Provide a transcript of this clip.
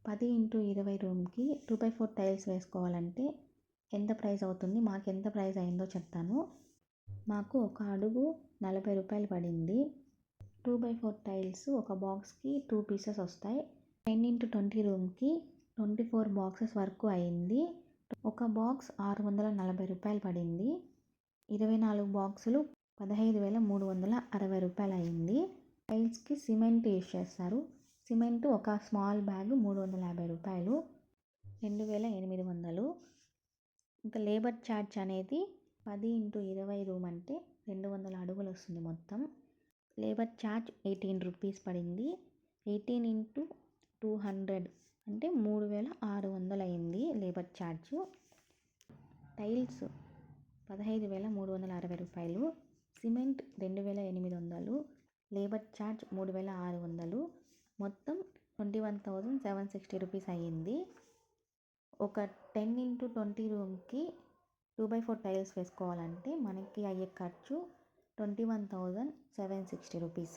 10x20 రూమ్కి 2x4 tiles వేసుకోవాలంటే ఎంత ప్రైస్ అవుతుంది, మాకు ఎంత ప్రైస్ అయిందో చెప్తాను. మాకు ఒక అడుగు 40 రూపాయలు పడింది. 2x4 టైల్స్ ఒక బాక్స్కి 2 పీసెస్ వస్తాయి. 10x20 రూమ్కి 24 బాక్సెస్ వరకు అయింది. ఒక బాక్స్ 640 రూపాయలు పడింది. 24 బాక్సులు 15,360 రూపాయలు అయింది. టైల్స్కి సిమెంట్ యూజ్ చేస్తారు. సిమెంట్ ఒక స్మాల్ బ్యాగ్ 350 రూపాయలు, 2,800. ఇంకా లేబర్ ఛార్జ్ అనేది 10x20 రూమ్ అంటే 200 అడుగులు వస్తుంది మొత్తం. లేబర్ ఛార్జ్ 18 రూపీస్ పడింది. 18x200 అంటే 3,600 అయింది లేబర్ ఛార్జ్. టైల్స్ 15,360 రూపాయలు, సిమెంట్ 2,800, లేబర్ ఛార్జ్ 3,600, మొత్తం 21,760 రూపీస్ అయ్యింది. ఒక 10x20 రూమ్కి 2x4 టైల్స్ వేసుకోవాలంటే మనకి అయ్యే ఖర్చు 21,760 రూపీస్.